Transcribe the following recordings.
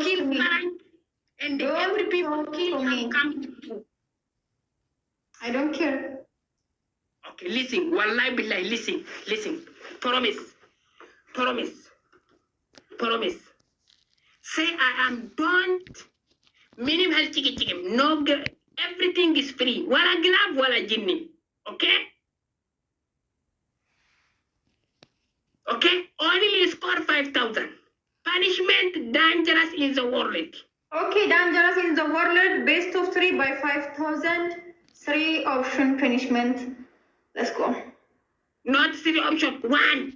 kill me. And every people kill me. I don't care. Okay, listen. Wallahi billahi, listen. Promise. Say I am don't. Minimal chicken. No, everything is free. Wala glove, wala jinni. Okay? Okay? Only score 5,000. Punishment dangerous in the world. Okay, dangerous in the world. Best of 3 by 5,000. 3 option punishment. Let's go. Not 3 option. 1.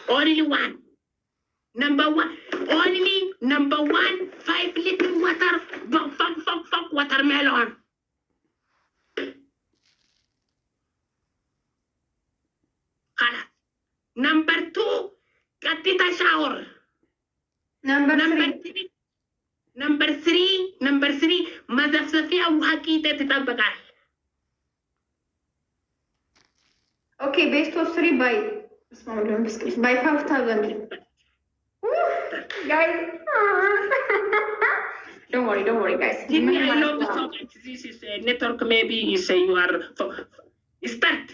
Only 1. Number 1. Only number 1. 5 little water. Fuck, watermelon. Number 2, Katita shower. Number 3. Number 3, Mazafsafia Wakita Titabakal. Okay, best of 3 by 5,000. Guys. Don't worry, guys. I love you so much. This is a network, maybe you say you are. Start.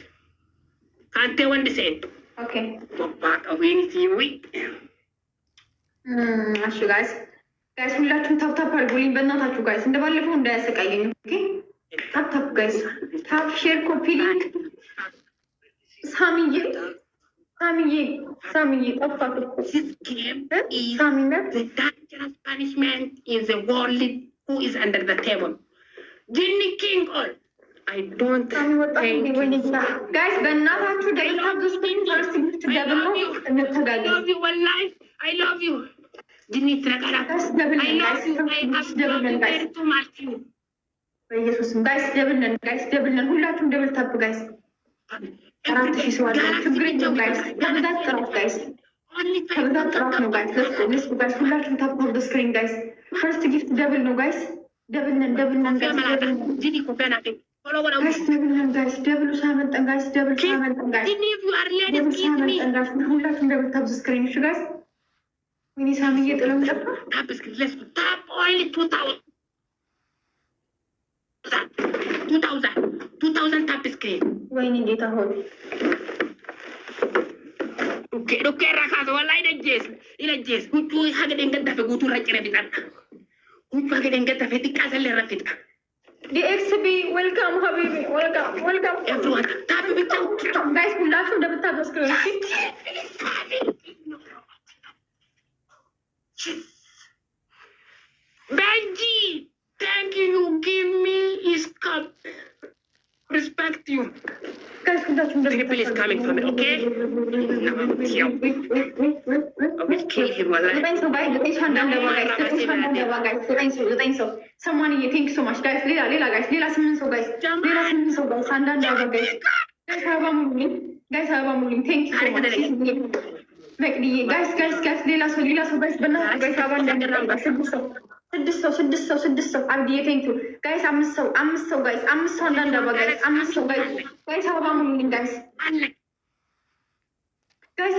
Can't tell when to say it. Okay. Back away anything weak. እሺ ጋይስ ሁላችሁም ታፕ አድርጉልኝ በእናታችሁ ጋይስ፣ እንደባለፈው እንዳያሰቃየኝ። ኦኬ ታፕ ጋይስ፣ ታፕ ሼር፣ ኮፒ ሊንክ። ሳሚዬ ጠፋት እኮ ሳሚና the dangerous punishment in the world who is under the table. Jinny King all. I don't think guys በእናታችሁ ደልታብ ስፒን ፈርስት ጊፍት ደብል ነው እንተጋገዝ። I love you. Jinny Trakara. I love you. I have very too much you. በኢየሱስም ጋይስ ደብል ነን ሁላችሁም ደብል ታፕ ጋይስ። 4,000 ሰው አለ። ችግር የለም ጋይስ። ከብዛት ጥራት ጋይስ። ከብዛት ጥራት ነው ጋይስ። ለስኩ ጋይስ ሁላችሁም ታፕ ኦፍ ዘ ስክሪን ጋይስ። ፈርስት ጊፍት ደብል ነው ጋይስ። ደብል ነን ጋይስ። Jinny Kopena. ጋይስ ደብል ነን ጋይስ። ደብሉ ሳመንጠን ጋይስ። ደብል ሳመንጠን ጋይስ። Jinny, if you are lady, give me. ሁላችሁም ደብል ታፕ ዘ ስክሪን እሺ ጋይስ። ወይኔ ሳሚዬ ጥለም ጠፋ። Tap screen. Let's tap only 2,000. 2,000 tap screen. ወይኔ ጌታ ሆይ Okay, rakaso wallahi ila jes. Huccu hagden gadda fe gutu racire bitan. Huccu hagden gadda fe tikasale rafita. DXB welcome habibi, welcome. Everyone, tap bitan. Guys, ሁላችሁም ደብል ታፕ ዘ ስክሪን Benji, thank you. You give me his cup. Respect you. guys ሁላችሁም ደብል Triple is coming from it, okay? I will kill him, wallahi. ዘጠኝ ሰው ሰማንዬ ቴንክ ሶ ማች ጋይስ። ሌላ ጋይስ ሌላ 8 ሰው ጋይስ አንዳንድ አበባ ጋይስ አበባ ሙሉኝ ቴንክ ሶ ማች መቅድዬ ጋይስ ሌላ ሰው ጋይስ በእናትህ ጋይስ አበባ እንዳንደራጋ 6 ሰው አብዲዬ ቴንክ ዩ ጋይስ 5 ሰው ጋይስ 5 ሰው አንዳንድ አበባ ጋይስ 5 ሰው ጋይስ አበባ ሙሉኝ ጋይስ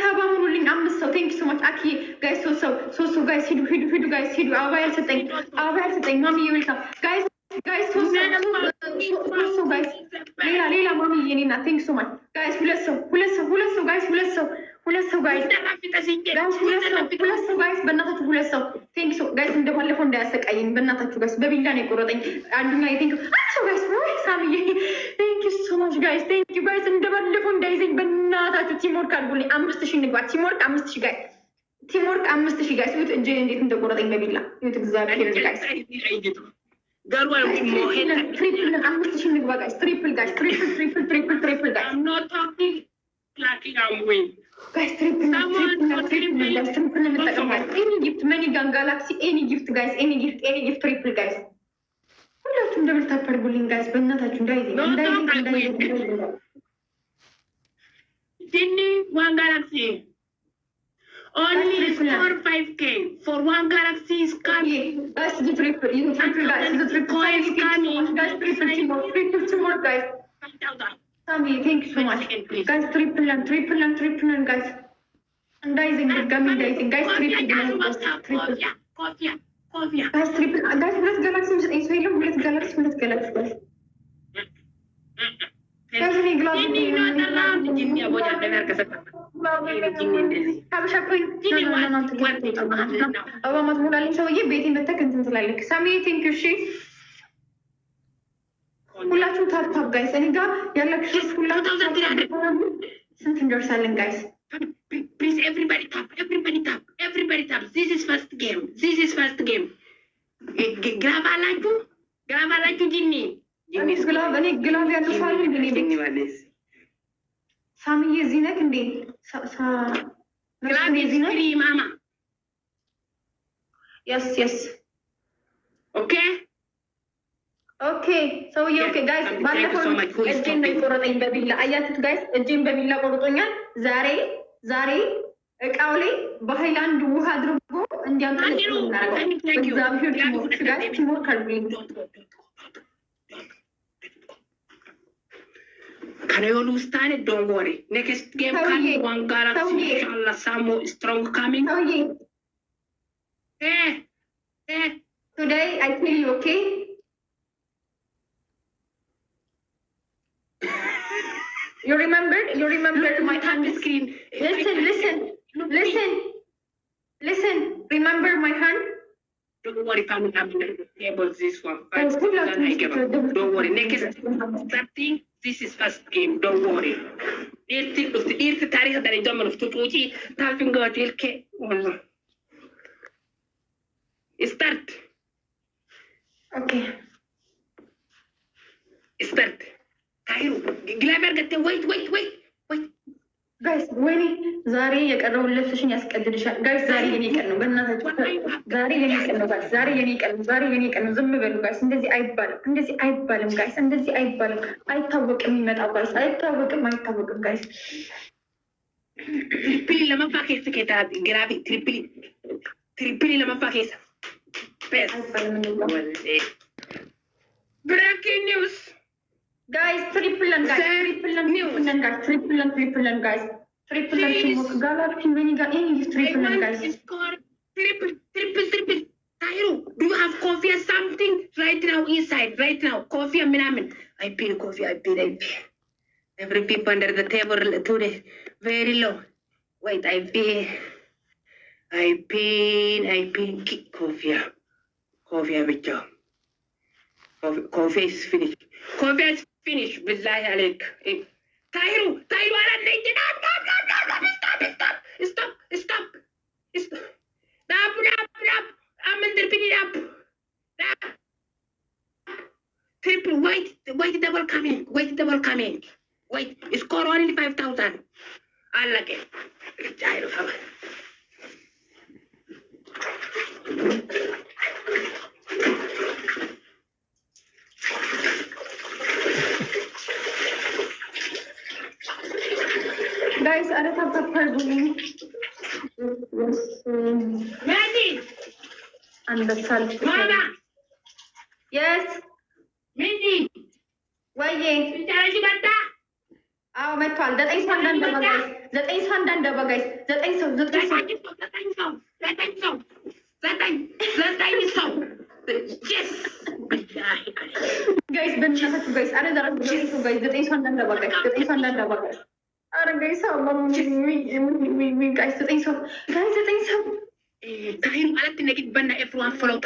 አበባ ሙሉልኝ 5 ሰው ቴንክ ሶ ማች አኪ ጋይስ 3 ሰው ጋይስ ሂዱ ጋይስ ሂዱ አበባ ያልሰጠኝ ማሚ ይልካም ጋይስ 3 ሰው ጋይስ ሌላ ማሚ የኔና ቴንክ ሶ ማች ጋይስ 2 ሰው ጋይስ 2 ሰው ጋይስ በእናታችሁ 2 ሰው ቴንክ ሶ ጋይስ እንደባለፈው እንዳያሰቃየኝ በእናታችሁ ጋይስ በቢላ ነው የቆረጠኝ አንዱኛ የቴንክ ሰው ጋይስ ሳሚዬ ቴንክ ሶ ማች ጋይስ ቴንክ ዩ ጋይስ እንደባለፈው እንዳይዘኝ በእናታችሁ ቲምወርክ አድርጉልኝ 5,000 ንግባ ቲምወርክ 5,000 ጋይስ ቲምወርክ 5,000 ጋይስ ይሁት እጄ እንዴት እንደቆረጠኝ በቢላ ይሁት እግዚአብሔር ጋይስ Garwal mohen. Triple 5,000 ንግባ ጋይስ ትሪፕል ጋይስ ትሪፕል ጋይስ I'm not talking like I'm win. ጋይስ ትሪፕል ኤኒ ጊፍት መኒ ጋን ጋላክሲ ኤኒ ጊፍት ጋይስ ኤኒ ጊፍት ትሪፕል ጋይስ ሁላችሁም ደብል ታፕ አድርጉልኝ ጋይስ በእናታችሁ እንዳይዘኝ Jinny, 1 galaxy. Only score 5K for 1 galaxy is coming. Guys, the triple guys, the triple is coming. Guys, triple more guys. Sammy, thank you so much. Guys, triple and guys. እንዳይዘኝ ድጋሚ እንዳይዘኝ ጋይስ ትሪፕል ጋይስ ትሪፕል ጋይስ ሁለት ጋላክሲ የሚሰጠኝ ሰው የለም። ሁለት ጋላክሲ ጋይስ እኔ ግላብ ሀበሻ አበባ ማትሞላልኝ ሰውዬ ቤቴን መተክ እንትን ትላለህ። ሳሚ ቴንክ ዩ። እሺ ሁላችሁም ታፕ ጋይስ እኔ ጋር ያላችሁ ሁላችሁ ስንት እንደርሳለን ጋይስ? Please, everybody tap. This is first game. ግላብ አላችሁ ጂኒ ግላብ እኔ ግላብ ያለሳል እንዴ? ሳሚዬ እዚህ ነህ እንዴ? ግላብ የዚህ ማማ የስ ኦኬ ሰውዬ ኦኬ ጋይስ ባለፈው እጄን ነው ቆረጠኝ በቢላ አያችሁት ጋይስ እጄን በቢላ ቆርጦኛል። ዛሬ እቃው ላይ በሃይላንድ ውሃ አድርጎ እንዲያምጣልኝ እግዚአብሔር ቲሞር ካልብኝ ከነዮሉ ስታኔ ዶንት ወሪ ኔክስት ጌም ካን ዋን ጋላክሲ ኢንሻአላህ ሳሞ ስትሮንግ ካሚንግ today I tell you okay you remembered my hand screen. Listen remember my hand. Don't worry, family table this one. Don't worry. Next starting. This is first game. Don't worry. Irti tarikh dari zaman tutuji talfing godil ke. Start. Okay. Start. Kahiru. Glaber gate. Wait. ጋይስ ወይኔ ዛሬ የቀረውን ልብስሽን ያስቀድድሻል። ጋይስ ዛሬ የኔ ቀን ነው። በእናታችሁ ዛሬ የኔ ቀን ነው። ጋይስ ዛሬ የኔ ቀን ነው። ዝም በሉ ጋይስ። እንደዚህ አይባልም ጋይስ። እንደዚህ አይባልም። አይታወቅም የሚመጣው ጋይስ። አይታወቅም ጋይስ። ትሪፕሊ ለመፋኬስ ከታ ግራቪ ትሪፕሊ ለመፋኬስ ፔስ ብሬኪንግ ኒውስ guys triple and guys galaxy many got English triple and guys triple Tahiru, do you have coffee or something right now inside coffee or minamin? I pay coffee every people under the table today very low. Wait, I pay coffee with you. Coffee is finished. Finish billahi alaik. Tahiru ala nahi stop. Stop. I'm under pin up. Triple wait, double coming. Wait, score only 5,000. Allah ke. Tahiru come. guys ada apa begini Mandy አንበሳል Mama yes Mandy ወይዬ እንታረጂ መጣ አዎ መጥቷል። 9 ሰው እንዳንደባ ጋይስ 9 ሰው yes guys በእናታችሁ ጋይስ አረ ዛሬ ጋይስ 9 ሰው እንዳንደባ ጋይስ አረ ጋይስ ጋይስ 9 ሰው Tahiru alatti nagid banna everyone follow